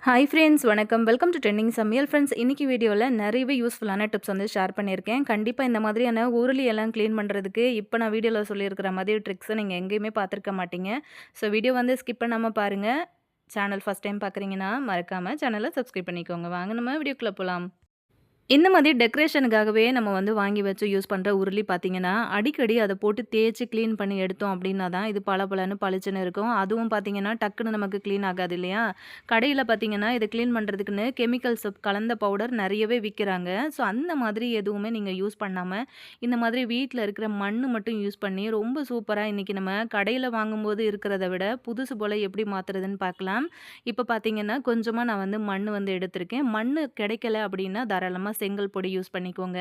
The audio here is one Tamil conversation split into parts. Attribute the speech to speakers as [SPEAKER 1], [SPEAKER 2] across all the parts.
[SPEAKER 1] ஹாய் ஃப்ரெண்ட்ஸ், வணக்கம். வெல்கம் டு ட்ரெண்டிங் சமையல். ஃப்ரெண்ட்ஸ், இன்னைக்கு வீடியோவில் நிறையவே யூஸ்ஃபுல்லான டிப்ஸ் வந்து ஷேர் பண்ணியிருக்கேன். கண்டிப்பாக இந்த மாதிரியான உருளி எல்லாம் க்ளீன் பண்ணுறதுக்கு இப்போ நான் வீடியோவில் சொல்லியிருக்கிற மாதிரி ட்ரிக்ஸை நீங்கள் எங்கேயுமே பார்த்துருக்க மாட்டீங்க. ஸோ வீடியோ வந்து ஸ்கிப் பண்ணாமல் பாருங்கள். சேனல் ஃபஸ்ட் டைம் பார்க்குறீங்கன்னா மறக்காமல் சேனலை சப்ஸ்கிரைப் பண்ணிக்கோங்க. வாங்க நம்ம வீடியோக்குள்ளே போகலாம். இந்த மாதிரி டெக்கரேஷனுக்காகவே நம்ம வந்து வாங்கி வச்சு யூஸ் பண்ணுற உருளி பார்த்தீங்கன்னா, அடிக்கடி அதை போட்டு தேய்ச்சு க்ளீன் பண்ணி எடுத்தோம் அப்படின்னா தான் இது பளபளன்னு பளிச்சுன்னு இருக்கும். அதுவும் பார்த்தீங்கன்னா, டக்குன்னு நமக்கு க்ளீன் ஆகாது இல்லையா? கடையில பார்த்தீங்கன்னா, இத க்ளீன் பண்ணுறதுக்குன்னு கெமிக்கல்ஸ் கலந்த பவுடர் நெறையவே விக்கிறாங்க. ஸோ அந்த மாதிரி எதுவுமே நீங்க யூஸ் பண்ணாம, இந்த மாதிரி வீட்ல இருக்கிற மண்ணு மட்டும் யூஸ் பண்ணி ரொம்ப சூப்பரா இன்னைக்கு நம்ம கடையில வாங்கும்போது இருக்கிறத விட புதுசு போல எப்படி மாத்துறதுன்னு பார்க்கலாம். இப்ப பார்த்தீங்கன்னா, கொஞ்சமா நான் வந்து மண்ணு வந்து எடுத்திருக்கேன். மண்ணு கிடைக்கல அப்படின்னா தாராளமா செங்கல் பொடி யூஸ் பண்ணிக்கோங்க.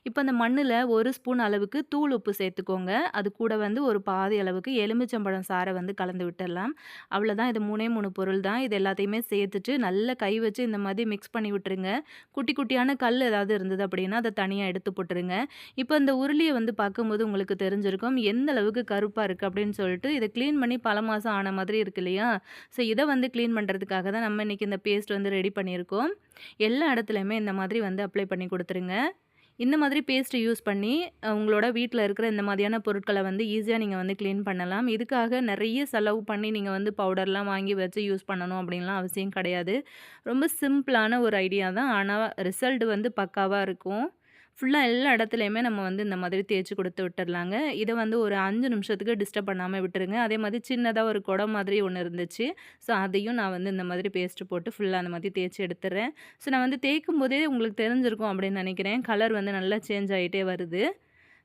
[SPEAKER 1] இப்ப அந்த மண்ணுல 1 ஸ்பூன் அளவுக்கு தூள் உப்பு சேர்த்துக்கோங்க. அது கூட வந்து ஒரு பாதி அளவுக்கு எலுமிச்சம்பழம் சாற வந்து கலந்து விட்டுறலாம். அவ்வளோதான். இது 3 பொருள் தான். இது எல்லாத்தையுமே சேர்த்துட்டு நல்லா கை வச்சு இந்த மாதிரி மிக்ஸ் பண்ணி விட்டுருங்க. குட்டி குட்டியான கல் ஏதாவது இருந்தது அப்படின்னா, அத தனியா எடுத்து போட்டுருங்க. இப்ப இந்த உருளிய வந்து பார்க்கும்போது உங்களுக்கு தெரிஞ்சிருக்கும். எந்த அளவுக்கு கருப்பா இருக்கு அப்படின்னு சொல்லிட்டு, இத கிளீன் பண்ணி பல மாசம் ஆன மாதிரி இருக்கு இல்லையா? ஸோ இத வந்து கிளீன் பண்றதுக்காக தான் நம்ம இன்னைக்கு இந்த பேஸ்ட் வந்து ரெடி பண்ணியிருக்கோம். எல்லா இடத்துலயுமே இந்த மாதிரி வந்து அப்ளை பண்ணி குடுத்துருங்க. இந்த மாதிரி பேஸ்ட் யூஸ் பண்ணி உங்களோட வீட்ல இருக்கிற இந்த மாதிரியான பொருட்கள வந்து ஈஸியா நீங்க வந்து கிளீன் பண்ணலாம். இதுக்காக நெறைய செலவு பண்ணி நீங்க வந்து பவுடர்லாம் வாங்கி வச்சு யூஸ் பண்ணணும் அப்டின்லாம் அவசியம் கிடையாது. ரொம்ப சிம்பிளான ஒரு ஐடியா தான். ஆனா ரிசல்ட் வந்து பக்காவா இருக்கும். ஃபுல்லா எல்லா இடத்துலயுமே நம்ம வந்து இந்த மாதிரி தேய்ச்சு குடுத்து விட்டுர்லாங்க. இத வந்து ஒரு 5 நிமிஷத்துக்கு டிஸ்டர்ப் பண்ணாம விட்டுருங்க. அதே மாதிரி சின்னதா ஒரு குடம் மாதிரி ஒண்ணு இருந்துச்சு. ஸோ அதையும் நான் வந்து இந்த மாதிரி பேஸ்ட் போட்டு ஃபுல்லா அந்த மாதிரி தேய்ச்சு எடுத்துர்றேன். ஸோ நான் வந்து தேய்க்கும்போதே உங்களுக்கு தெரிஞ்சிருக்கும் அப்படின்னு நெனைக்கிறேன். கலர் வந்து நல்லா சேஞ்ச் ஆயிட்டே வருது.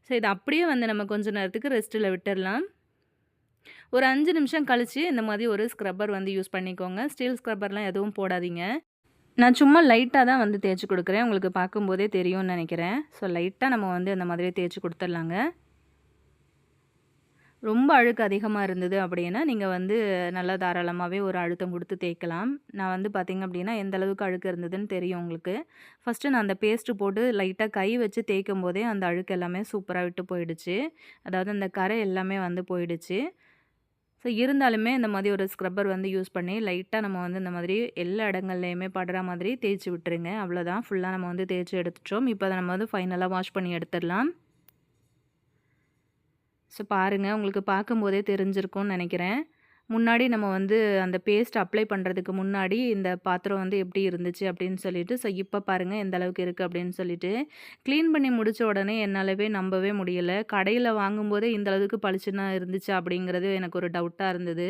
[SPEAKER 1] ஸோ இத அப்படியே வந்து நம்ம கொஞ்ச நேரத்துக்கு ரெஸ்ட்ல விட்டுர்லாம். ஒரு 5 நிமிஷம் கழிச்சு இந்த மாதிரி ஒரு ஸ்க்ரப்பர் வந்து யூஸ் பண்ணிக்கோங்க. ஸ்டீல் ஸ்க்ரப்பர்லாம் எதுவும் போடாதீங்க. நான் சும்மா லைட்டா தான் வந்து தேய்ச்சு குடுக்குறேன். உங்களுக்கு பார்க்கும்போதே தெரியும்னு நெனைக்கிறேன். ஸோ லைட்டா நம்ம வந்து அந்த மாதிரி தேய்ச்சு குடுத்துர்லாங்க. ரொம்ப அழுக்கு அதிகமா இருந்தது அப்படின்னா, நீங்க வந்து நல்லா தாராளமாவே ஒரு அழுத்தம் குடுத்து தேய்க்கலாம். நான் வந்து பார்த்தீங்க அப்படின்னா, எந்த அளவுக்கு அழுக்கு இருந்ததுன்னு தெரியும் உங்களுக்கு. ஃபர்ஸ்ட்டு நான் அந்த பேஸ்ட் போட்டு லைட்டா கை வச்சு தேய்க்கும்போதே அந்த அழுக்கு எல்லாமே சூப்பரா விட்டு போயிடுச்சு. அதாவது அந்த கரை எல்லாமே வந்து போயிடுச்சு. ஸோ இருந்தாலுமே இந்த மாதிரி ஒரு ஸ்க்ரப்பர் வந்து யூஸ் பண்ணி லைட்டா நம்ம வந்து இந்த மாதிரி எல்லா இடங்கள்லயுமே படுற மாதிரி தேய்ச்சு விட்டுருங்க. அவ்வளோதான். ஃபுல்லா நம்ம வந்து தேய்ச்சு எடுத்துட்டோம். இப்போ அத நம்ம வந்து ஃபைனலா வாஷ் பண்ணி எடுத்துடலாம். ஸோ பாருங்க, உங்களுக்கு பார்க்கும்போதே தெரிஞ்சிருக்கும்னு நெனைக்கிறேன். முன்னாடி நம்ம வந்து அந்த பேஸ்ட் அப்ளை பண்ணுறதுக்கு முன்னாடி இந்த பாத்திரம் வந்து எப்படி இருந்துச்சு அப்படின்னு சொல்லிட்டு, ஸோ இப்போ பாருங்க எந்த அளவுக்கு இருக்குது அப்படின்னு சொல்லிட்டு. க்ளீன் பண்ணி முடிச்ச உடனே என்னாலவே நம்பவே முடியல. கடையில வாங்கும்போதே இந்த அளவுக்கு பளிச்சுன்னு இருந்துச்சா அப்படிங்கிறது எனக்கு ஒரு டவுட்டா இருந்தது.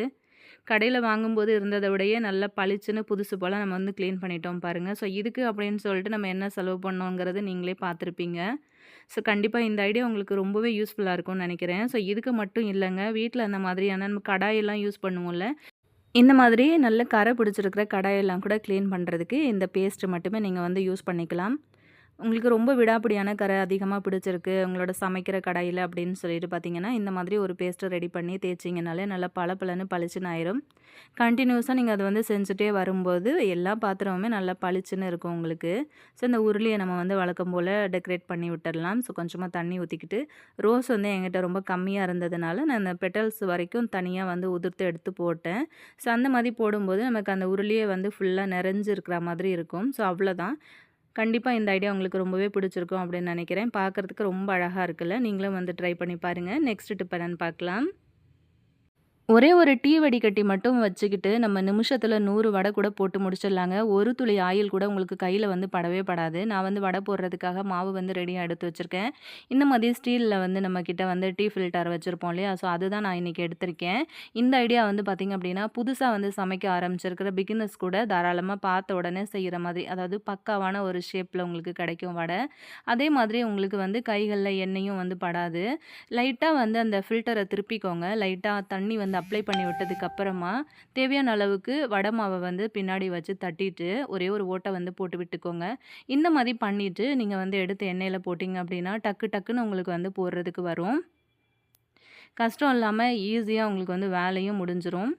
[SPEAKER 1] கடையில வாங்கும்போது இருந்தத விடையே நல்லா பளிச்சுன்னு புதுசு போல நம்ம வந்து க்ளீன் பண்ணிட்டோம் பாருங்க. ஸோ இதுக்கு அப்படின்னு சொல்லிட்டு நம்ம என்ன செலவு பண்ணோங்கிறது நீங்களே பார்த்துருப்பீங்க. ஸோ கண்டிப்பா இந்த ஐடியா உங்களுக்கு ரொம்பவே யூஸ்ஃபுல்லா இருக்கும்னு நெனைக்கிறேன். ஸோ இதுக்கு மட்டும் இல்லங்க. வீட்ல அந்த மாதிரியான நம்ம கடாயெல்லாம் யூஸ் பண்ணுவோம்ல. இந்த மாதிரி நல்ல கரை பிடிச்சிருக்கிற கடாயெல்லாம் கூட க்ளீன் பண்ணுறதுக்கு இந்த பேஸ்ட் மட்டுமே நீங்க வந்து யூஸ் பண்ணிக்கலாம். உங்களுக்கு ரொம்ப விடாப்பிடியான கரை அதிகமா பிடிச்சிருக்கு, உங்களோட சமைக்கிற கடாயில அப்படின்னு சொல்லிட்டு பார்த்தீங்கன்னா, இந்த மாதிரி ஒரு பேஸ்ட்ட ரெடி பண்ணி தேய்ச்சிங்கனாலே நல்லா பளபளன்னு பளிச்சுன்னு ஆயிரும். கன்டினியூஸா நீங்க அத வந்து செஞ்சுட்டே வரும்போது, எல்லா பாத்திரமுமே நல்லா பளிச்சுன்னு இருக்கும் உங்களுக்கு. ஸோ இந்த உருளிய நம்ம வந்து வழக்கம் போல டெக்கரேட் பண்ணி விட்டுறலாம். ஸோ கொஞ்சமா தண்ணி ஊத்திக்கிட்டு, ரோஸ் வந்து என்கிட்ட ரொம்ப கம்மியா இருந்ததுனால, நான் அந்த பெட்டல்ஸ் வரைக்கும் தனியா வந்து உதிர்த்து எடுத்து போட்டேன். ஸோ அந்த மாதிரி போடும்போது நமக்கு அந்த உருளியே வந்து ஃபுல்லா நிறைஞ்சு இருக்கிற மாதிரி இருக்கும். ஸோ அவ்வளோதான். கண்டிப்பா இந்த ஐடியா உங்களுக்கு ரொம்பவே பிடிச்சிருக்கும் அப்படின்னு நினைக்கிறேன். பார்க்கறதுக்கு ரொம்ப அழகா இருக்குல்ல. நீங்களும் வந்து ட்ரை பண்ணி பாருங்க. நெக்ஸ்ட் டிப் என்னன்னு பார்க்கலாம். ஒரே ஒரு டீ வடிகட்டி மட்டும் வச்சுக்கிட்டு, நம்ம நிமிஷத்துல 100 வடை கூட போட்டு முடிச்சிடலாங்க. ஒரு துளி ஆயில் கூட உங்களுக்கு கையில வந்து படவே படாது. நான் வந்து வடை போடுறதுக்காக மாவு வந்து ரெடியா எடுத்து வச்சிருக்கேன். இந்த மாதிரி ஸ்டீல்ல வந்து நம்ம கிட்ட வந்து டீ ஃபில்டர் வச்சிருப்போம் இல்லையா? ஸோ அதுதான் நான் இன்னைக்கு எடுத்திருக்கேன். இந்த ஐடியா வந்து பார்த்தீங்க அப்படின்னா, புதுசா வந்து சமைக்க ஆரம்பிச்சிருக்கிற பிகினர்ஸ் கூட தாராளமா பார்த்த உடனே செய்ற மாதிரி, அதாவது பக்காவான ஒரு ஷேப்ல உங்களுக்கு கிடைக்கும் வடை. அதே மாதிரி உங்களுக்கு வந்து கைகள்ல எண்ணெயும் வந்து படாது. லைட்டா வந்து அந்த ஃபில்டர திருப்பிக்கோங்க. லைட்டா தண்ணி வந்து அப்ளை பண்ணி விட்டதுக்கு அப்புறமா, தேவையான அளவுக்கு வடை மாவ வந்து பின்னாடி வச்சு தட்டிட்டு, ஒரே ஒரு ஓட்ட வந்து போட்டு விட்டுக்கோங்க. இந்த மாரி பண்ணிட்டு, நீங்க வந்து எடுத்து எண்ணெயில போட்டீங்க அப்டின்னா, டக்கு டக்குன்னு உங்களுக்கு வந்து போடுறதுக்கு வரும். கஷ்டம் இல்லாம ஈஸியா உங்களுக்கு வந்து வேலையும் முடிஞ்சிரும்.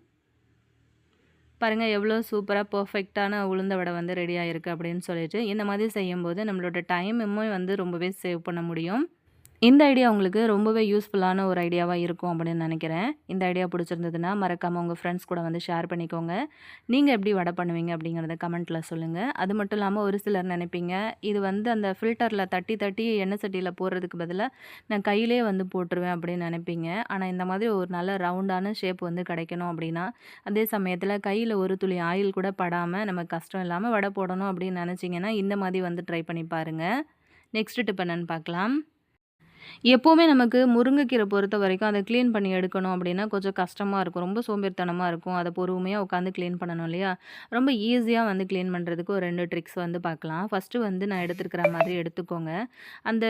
[SPEAKER 1] பாருங்க எவ்வளோ சூப்பரா பெர்ஃபெக்ட்டான உளுந்த வடை வந்து ரெடி ஆயிருக்கு அப்டின்னு சொல்லிட்டு, இந்த மாதிரி செய்யும்போது நம்மளோட டைமுமே வந்து ரொம்பவே சேவ் பண்ண முடியும். இந்த ஐடியா உங்களுக்கு ரொம்பவே யூஸ்ஃபுல்லான ஒரு ஐடியாவா இருக்கும் அப்படின்னு நினைக்கிறேன். இந்த ஐடியா பிடிச்சிருந்ததுன்னா, மறக்காம உங்க ஃப்ரெண்ட்ஸ் கூட வந்து ஷேர் பண்ணிக்கோங்க. நீங்க எப்படி வடை பண்ணுவீங்க அப்படிங்கிறத கமெண்ட்ல சொல்லுங்க. அது மட்டும் இல்லாம ஒரு சிலர் நினைப்பீங்க, இது வந்து அந்த ஃபில்டர்ல தட்டி தட்டி எண்ணெய் சட்டியில போடுறதுக்கு பதிலா, நான் கையிலேயே வந்து போட்டுருவேன் அப்படின்னு நினைப்பீங்க. ஆனா இந்த மாதிரி ஒரு நல்ல ரவுண்டான ஷேப் வந்து கிடைக்கணும் அப்படின்னா, அதே சமயத்தில கையில ஒரு துளி ஆயில் கூட படாம, நமக்கு கஷ்டம் இல்லாம வடை போடணும் அப்படின்னு நினைச்சீங்கன்னா, இந்த மாதிரி வந்து ட்ரை பண்ணி பாருங்க. நெக்ஸ்ட் டிப் என்னன்னு பார்க்கலாம். எப்பவுமே நமக்கு முருங்கைக்கீரை பொறுத்தவரைக்கும் அத கிளீன் பண்ணி எடுக்கணும் அப்படின்னா கொஞ்சம் கஷ்டமா இருக்கும். ரொம்ப சோம்பேறித்தனமா இருக்கும். அத பொறுமையா உட்காந்து கிளீன் பண்ணணும் இல்லையா? ரொம்ப ஈஸியா வந்து கிளீன் பண்றதுக்கு ஒரு 2 ட்ரிக்ஸ் வந்து பார்க்கலாம். ஃபர்ஸ்ட்டு வந்து நான் எடுத்துருக்கிற மாதிரி எடுத்துக்கோங்க. அந்த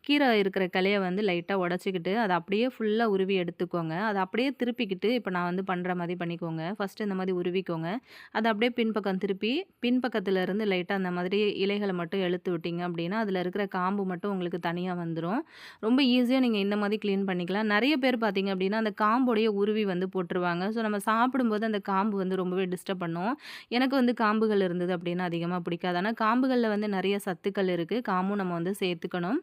[SPEAKER 1] கீரை இருக்கிற கிளைய வந்து லைட்டா உடைச்சுக்கிட்டு, அத அப்படியே ஃபுல்லா உருவி எடுத்துக்கோங்க. அத அப்படியே திருப்பிக்கிட்டு, இப்ப நான் வந்து பண்ற மாரி பண்ணிக்கோங்க. ஃபர்ஸ்ட்டு இந்த மாரி உருவிக்கோங்க. அத அப்படியே பின்பக்கம் திருப்பி, பின்பக்கத்துல இருந்து லைட்டா அந்த மாதிரி இலைகள மட்டும் இழுத்து விட்டீங்க அப்படின்னா, அதுல இருக்கிற காம்பு மட்டும் உங்களுக்கு தனியா வந்துரும். ரொம்ப ஈஸியா நீங்க இந்த மாதிரி கிளீன் பண்ணிக்கலாம். நெறைய பேர் பார்த்தீங்க அப்டின்னா, அந்த காம்போடைய உருவி வந்து போட்டுருவாங்க. ஸோ நம்ம சாப்பிடும்போது அந்த காம்பு வந்து ரொம்பவே டிஸ்டர்ப் பண்ணும். எனக்கு வந்து காம்புகள் இருந்தது அப்டின்னா அதிகமா பிடிக்காது. ஆனா காம்புகள்ல வந்து நெறைய சத்துக்கள் இருக்கு. காம்பும் நம்ம வந்து சேர்த்துக்கணும்.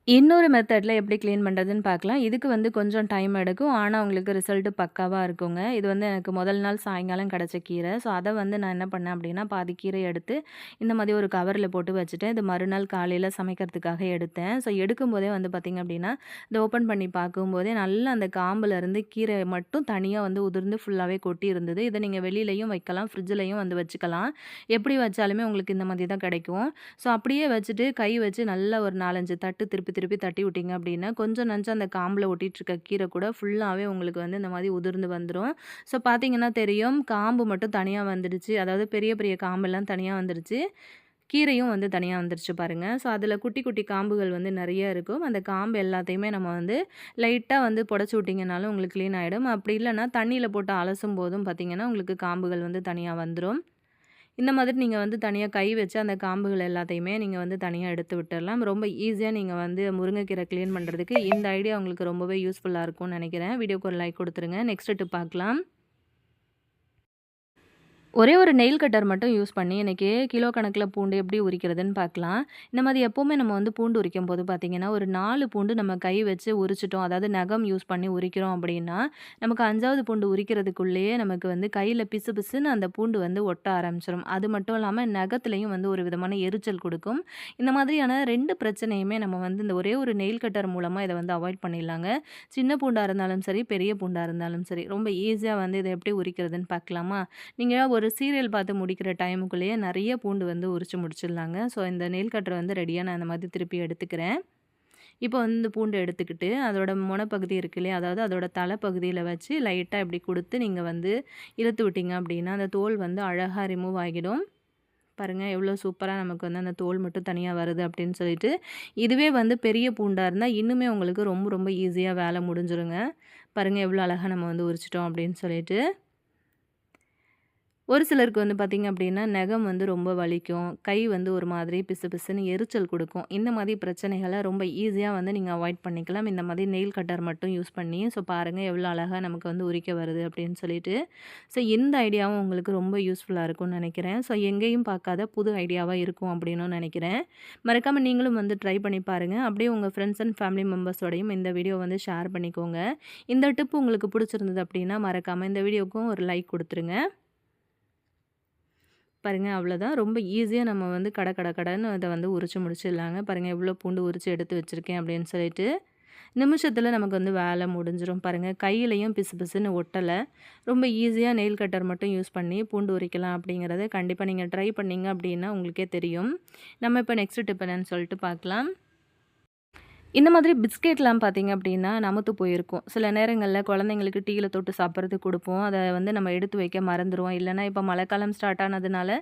[SPEAKER 1] இன்னொரு மெத்தட்ல எப்படி கிளீன் பண்ணுறதுன்னு பார்க்கலாம். இதுக்கு வந்து கொஞ்சம் டைம் எடுக்கும். ஆனா, உங்களுக்கு ரிசல்ட் பக்காவா இருக்குங்க. இது வந்து எனக்கு முதல் நாள் சாயங்காலம் கிடைச்ச கீரை. ஸோ, அத வந்து நான் என்ன பண்ணேன் அப்படின்னா, பாதி கீரைய எடுத்து இந்த மாதிரி ஒரு கவர்ல போட்டு வச்சுட்டேன். இது மறுநாள் காலையில சமைக்கிறதுக்காக எடுத்தேன். ஸோ, எடுக்கும்போதே வந்து பார்த்தீங்க அப்படின்னா, இத ஓப்பன் பண்ணி பார்க்கும்போதே நல்லா அந்த காம்புலருந்து கீரை மட்டும் தனியா வந்து உதிர்ந்து ஃபுல்லாவே கொட்டி இருந்தது. இத நீங்க வெளியிலயும் வைக்கலாம், ஃப்ரிட்ஜ்லயும் வந்து வச்சுக்கலாம். எப்படி வச்சாலுமே உங்களுக்கு இந்த மாதிரி தான் கிடைக்கும். ஸோ, அப்படியே வச்சுட்டு கை வச்சு நல்லா ஒரு 4, 5 தட்டு திருப்பி திருப்பி தட்டி விட்டீங்க அப்படின்னா, கொஞ்சம் நஞ்சம் அந்த காம்புல ஒட்டிட்டுருக்க கீரை கூட ஃபுல்லாவே உங்களுக்கு வந்து இந்த மாதிரி உதிர்ந்து வந்துரும். ஸோ பார்த்தீங்கன்னா தெரியும், காம்பு மட்டும் தனியா வந்துடுச்சு. அதாவது பெரிய பெரிய காம்பெல்லாம் தனியா வந்துருச்சு. கீரையும் வந்து தனியா வந்துருச்சு பாருங்க. ஸோ அதில குட்டி குட்டி காம்புகள் வந்து நெறைய இருக்கும். அந்த காம்பு எல்லாத்தையுமே நம்ம வந்து லைட்டா வந்து புடைச்சு விட்டீங்கனாலும் உங்களுக்கு கிளீன் ஆயிடும். அப்படி இல்லன்னா தண்ணீல போட்டு அலசும்போதும் பார்த்தீங்கன்னா, உங்களுக்கு காம்புகள் வந்து தனியா வந்துரும். இந்த மாதிரி நீங்க வந்து தனியா கை வச்சு அந்த காம்புகள் எல்லாத்தையுமே நீங்க வந்து தனியா எடுத்து விட்டுறலாம். ரொம்ப ஈஸியா நீங்க வந்து முருங்கைக்கீரை கிளீன் பண்றதுக்கு இந்த ஐடியா உங்களுக்கு ரொம்பவே யூஸ்ஃபுல்லா இருக்கும்னு நெனைக்கிறேன். வீடியோக்கு ஒரு லைக் குடுத்துருங்க. நெக்ஸ்ட் டிப் பார்க்கலாம். ஒரே ஒரு நெயில் கட்டர் மட்டும் யூஸ் பண்ணி இன்னைக்கு கிலோ கணக்கில பூண்டு எப்படி உரிக்கிறதுன்னு பார்க்கலாம். இந்த மாதிரி எப்பவுமே நம்ம வந்து பூண்டு உரிக்கும்போது பார்த்தீங்கன்னா, ஒரு 4 பூண்டு நம்ம கை வச்சு உரிச்சுட்டோம். அதாவது நகம் யூஸ் பண்ணி உரிக்கிறோம் அப்படின்னா, நமக்கு 5வது பூண்டு உரிக்கிறதுக்குள்ளேயே நமக்கு வந்து கையில பிசு பிசுன்னு அந்த பூண்டு வந்து ஒட்ட ஆரம்பிச்சுரும். அது மட்டும் இல்லாம நகத்திலயும் வந்து ஒரு விதமான எரிச்சல் குடுக்கும். இந்த மாதிரியான 2 பிரச்சனையுமே நம்ம வந்து இந்த ஒரே ஒரு நெயில் கட்டர் மூலமா இத வந்து அவாய்ட் பண்ணிடலாங்க. சின்ன பூண்டா இருந்தாலும் சரி, பெரிய பூண்டா இருந்தாலும் சரி, ரொம்ப ஈஸியா வந்து இத எப்படி உரிக்கிறதுன்னு பார்க்கலாமா? நீங்க ஒரு சீரியல் பார்த்து முடிக்கிற டைமுக்குள்ளேயே நெறைய பூண்டு வந்து உரிச்சு முடிச்சிடலாங்க. ஸோ இந்த நெயில் கட்டர் வந்து ரெடியா நான் அந்த மாதிரி திருப்பி எடுத்துக்கிறேன். இப்போ வந்து இந்த பூண்டு எடுத்துக்கிட்டு, அதோட மொனப்பகுதி இருக்கு இல்லையா? அதாவது அதோட தலைப்பகுதியில வச்சு லைட்டா இப்படி குடுத்து நீங்க வந்து இழுத்து விட்டீங்க அப்படின்னா, அந்த தோல் வந்து அழகா ரிமூவ் ஆகிடும். பாருங்க எவ்வளோ சூப்பரா நமக்கு வந்து அந்த தோல் மட்டும் தனியா வருது அப்படின்னு சொல்லிட்டு. இதுவே வந்து பெரிய பூண்டா இருந்தா இன்னுமே உங்களுக்கு ரொம்ப ரொம்ப ஈஸியா வேலை முடிஞ்சிருங்க. பாருங்க எவ்வளோ அழகா நம்ம வந்து உரிச்சிட்டோம் அப்படின்னு சொல்லிட்டு. ஒரு சிலருக்கு வந்து பார்த்தீங்க அப்படின்னா, நகம் வந்து ரொம்ப வலிக்கும். கை வந்து ஒரு மாதிரி பிசு பிசுன்னு எரிச்சல் குடுக்கும். இந்த மாதிரி பிரச்சனைகள ரொம்ப ஈஸியா வந்து நீங்க அவாய்ட் பண்ணிக்கலாம். இந்த மாதிரி நெயில் கட்டர் மட்டும் யூஸ் பண்ணி. ஸோ பாருங்க எவ்வளோ அழகா நமக்கு வந்து உரிக்க வருது அப்படின்னு சொல்லிட்டு. ஸோ இந்த ஐடியாவும் உங்களுக்கு ரொம்ப யூஸ்ஃபுல்லா இருக்கும்னு நெனைக்கிறேன். ஸோ எங்கேயும் பார்க்காத புது ஐடியாவா இருக்கும் அப்படின்னும் நெனைக்கிறேன். மறக்காம நீங்களும் வந்து ட்ரை பண்ணி பாருங்க. அப்படியே உங்க ஃப்ரெண்ட்ஸ் அண்ட் ஃபேமிலி மெம்பர்ஸோடையும் இந்த வீடியோ வந்து ஷேர் பண்ணிக்கோங்க. இந்த டிப் உங்களுக்கு பிடிச்சிருந்தது அப்படின்னா, மறக்காம இந்த வீடியோக்கும் ஒரு லைக் குடுத்துருங்க. பாருங்க அவ்வளோதான். ரொம்ப ஈஸியா நம்ம வந்து கட கட கடன்னு அத வந்து உரிச்சு முடிச்சிடலாங்க. பாருங்க எவ்வளோ பூண்டு உரிச்சு எடுத்து வச்சிருக்கேன் அப்படின்னு சொல்லிட்டு. நிமிஷத்தில நமக்கு வந்து வேலை முடிஞ்சிரும். பாருங்க கையிலயும் பிசு பிசுன்னு ஒட்டல. ரொம்ப ஈஸியா நெயில் கட்டர் மட்டும் யூஸ் பண்ணி பூண்டு உரிக்கலாம் அப்படிங்கிறத கண்டிப்பா நீங்க ட்ரை பண்ணீங்க அப்படின்னா உங்களுக்கே தெரியும். நம்ம இப்ப நெக்ஸ்ட் டிப் என்னன்னு சொல்லிட்டு பார்க்கலாம். இந்த மாதிரி பிஸ்கெட்லாம் பார்த்தீங்க அப்படின்னா, நமத்து போயிருக்கும். சில நேரங்கள்ல குழந்தைங்களுக்கு டீயில தொட்டு சாப்பிட்றதுக்கு குடுப்போம். அத வந்து நம்ம எடுத்து வைக்க மறந்துருவோம். இல்லன்னா இப்ப மழைக்காலம் ஸ்டார்ட் ஆனதுனால,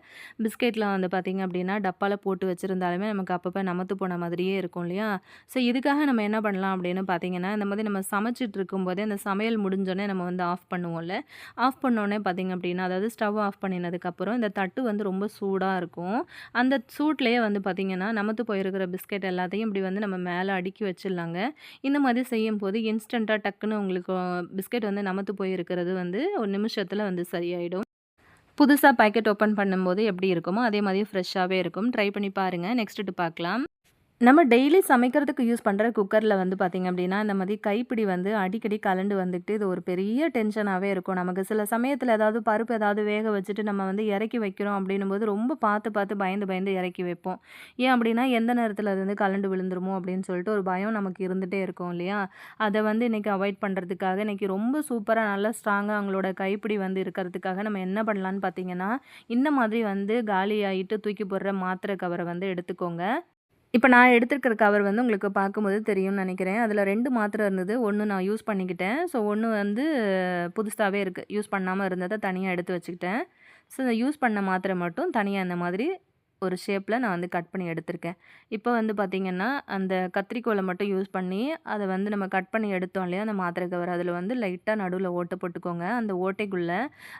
[SPEAKER 1] பிஸ்கெட்லாம் வந்து பார்த்தீங்க அப்படின்னா, டப்பால போட்டு வச்சிருந்தாலுமே நமக்கு அப்பப்ப நமத்து போன மாதிரியே இருக்கும் இல்லையா? ஸோ இதுக்காக நம்ம என்ன பண்ணலாம் அப்படின்னு பார்த்தீங்கன்னா, இந்த மாதிரி நம்ம சமைச்சிட்டு இருக்கும்போதே, அந்த சமையல் முடிஞ்சோனே நம்ம வந்து ஆஃப் பண்ணுவோம்ல. ஆஃப் பண்ணோனே பார்த்தீங்க அப்படின்னா, அதாவது ஸ்டவ் ஆஃப் பண்ணினதுக்கப்புறம் இந்த தட்டு வந்து ரொம்ப சூடா இருக்கும். அந்த சூட்லயே வந்து பார்த்தீங்கன்னா, நமத்து போயிருக்கிற பிஸ்கெட் எல்லாத்தையும் இப்படி வந்து நம்ம மேல அடுக்கி வச்சிடலாங்க. இந்த மாதிரி செய்யும்போது இன்ஸ்டன்ட்டா டக்குன்னு உங்களுக்கு பிஸ்கெட் வந்து நமத்து போயிருக்கிறது வந்து ஒரு நிமிஷத்துல வந்து சரியாயிடும். புதுசா பாக்கெட் ஓப்பன் பண்ணும்போது எப்படி இருக்குமோ, அதே மாதிரி ஃப்ரெஷ்ஷாவே இருக்கும். ட்ரை பண்ணி பாருங்க. நெக்ஸ்ட் பார்க்கலாம். நம்ம டெய்லி சமைக்கிறதுக்கு யூஸ் பண்ற குக்கர்ல வந்து பார்த்தீங்க அப்படின்னா, இந்த மாதிரி கைப்பிடி வந்து அடிக்கடி கலண்டு வந்துட்டு, இது ஒரு பெரிய டென்ஷனாவே இருக்கும். நமக்கு சில சமயத்தில ஏதாவது பருப்பு ஏதாவது வேக வச்சுட்டு நம்ம வந்து இறக்கி வைக்கிறோம் அப்படின்னும்போது, ரொம்ப பார்த்து பார்த்து பயந்து பயந்து இறக்கி வைப்போம். ஏன் அப்படின்னா, எந்த நேரத்தில அது வந்து கலண்டு விழுந்துருமோ அப்படின்னு சொல்லிட்டு ஒரு பயம் நமக்கு இருந்துட்டே இருக்கும் இல்லையா? அத வந்து இன்னைக்கு அவாய்ட் பண்றதுக்காக, இன்னைக்கு ரொம்ப சூப்பரா நல்லா ஸ்ட்ராங்கா அவங்களோட கைப்பிடி வந்து இருக்கிறதுக்காக நம்ம என்ன பண்ணலான்னு பார்த்தீங்கன்னா, இந்த மாதிரி வந்து காலியாயிட்டு தூக்கி போடுற மாத்திரை கவர வந்து எடுத்துக்கோங்க. இப்ப நான் எடுத்திருக்கிற கவர் வந்து உங்களுக்கு பார்க்கும்போது தெரியும்னு நெனைக்கிறேன். அதில 2 மாத்திரை இருந்தது. 1 நான் யூஸ் பண்ணிக்கிட்டேன். ஸோ 1 வந்து புதுசாவே இருக்கு. யூஸ் பண்ணாம இருந்தத தனியா எடுத்து வச்சுக்கிட்டேன். ஸோ இந்த யூஸ் பண்ண மாத்திரை மட்டும் தனியா இந்த மாதிரி ஒரு ஷேப்ல நான் வந்து கட் பண்ணி எடுத்திருக்கேன். இப்போ வந்து பார்த்தீங்கன்னா, அந்த கத்திரிக்கோல மட்டும் யூஸ் பண்ணி, அத வந்து நம்ம கட் பண்ணி எடுத்தோம் இல்லையா? அந்த மாத்திரை கவர் அதில வந்து லைட்டா நடுவுல ஓட்ட போட்டுக்கோங்க. அந்த ஓட்டைக்குள்ள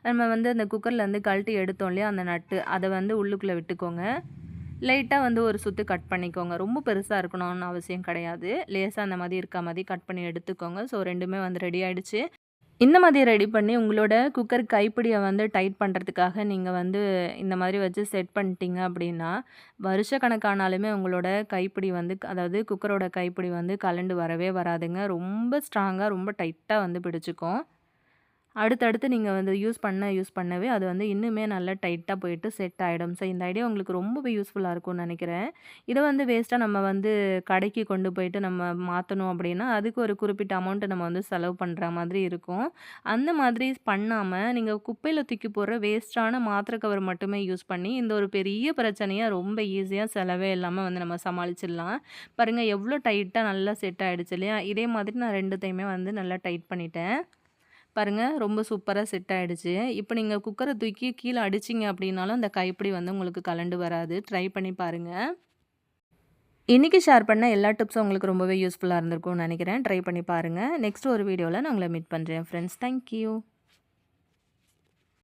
[SPEAKER 1] நம்ம வந்து அந்த குக்கர்லேருந்து கழட்டி எடுத்தோம் இல்லையா? அந்த நட்டு அத வந்து உள்ளுக்குள்ள விட்டுக்கோங்க. லைட்டா வந்து ஒரு சுத்து கட் பண்ணிக்கோங்க. ரொம்ப பெருசா இருக்கணும்னு அவசியம் கிடையாது. லேசா அந்த மாதிரி இருக்க மாரி கட் பண்ணி எடுத்துக்கோங்க. ஸோ 2மே வந்து ரெடி ஆயிடுச்சு. இந்த மாதிரி ரெடி பண்ணி உங்களோட குக்கர் கைப்பிடிய வந்து டைட் பண்ணுறதுக்காக நீங்க வந்து இந்த மாதிரி வச்சு செட் பண்ணிட்டீங்க அப்படின்னா, வருஷக்கணக்கானாலுமே உங்களோட கைப்பிடி வந்து அதாவது குக்கரோட கைப்பிடி வந்து கழண்டு வரவே வராதுங்க. ரொம்ப ஸ்ட்ராங்கா, ரொம்ப டைட்டா வந்து பிடிச்சுக்கும். அடுத்தடுத்து நீங்க வந்து யூஸ் பண்ணவே அது வந்து இன்னுமே நல்லா டைட்டா போயிட்டு செட் ஆயிடும். ஸோ இந்த ஐடியா உங்களுக்கு ரொம்பவே யூஸ்ஃபுல்லா இருக்கும்னு நெனைக்கிறேன். இத வந்து வேஸ்ட்டா நம்ம வந்து கடைக்கு கொண்டு போயிட்டு நம்ம மாத்தணும் அப்டின்னா, அதுக்கு ஒரு குறிப்பிட்ட அமௌண்ட் நம்ம வந்து செலவு பண்ற மாதிரி இருக்கும். அந்த மாதிரி பண்ணாம, நீங்க குப்பையில தூக்கி போடுற வேஸ்ட்டான மாத்திரை கவர் மட்டுமே யூஸ் பண்ணி, இந்த ஒரு பெரிய பிரச்சனைய ரொம்ப ஈஸியா செலவே இல்லாம வந்து நம்ம சமாளிச்சிடலாம். பாருங்க எவ்ளோ டைட்டா நல்லா செட் ஆயிடுச்சு இல்லையா? இதே மாதிரி நான் 2த்தையுமே வந்து நல்லா டைட் பண்ணிட்டேன். பாருங்க, ரொம்ப சூப்பரா செட் ஆயிடுச்சு. இப்ப நீங்க குக்கர தூக்கி கீழ அடிச்சீங்க அப்டின்னாலும், அந்த கைப்பிடி வந்து உங்களுக்கு கழண்டு வராது. ட்ரை பண்ணி பாருங்க. இன்னைக்கு ஷேர் பண்ண எல்லா டிப்ஸும் உங்களுக்கு ரொம்பவே யூஸ்ஃபுல்லா இருந்திருக்கும்னு நெனைக்கிறேன். ட்ரை பண்ணி பாருங்க. நெக்ஸ்ட் ஒரு வீடியோல நான் உங்கள மீட் பண்றேன் ஃப்ரெண்ட்ஸ். Thank you.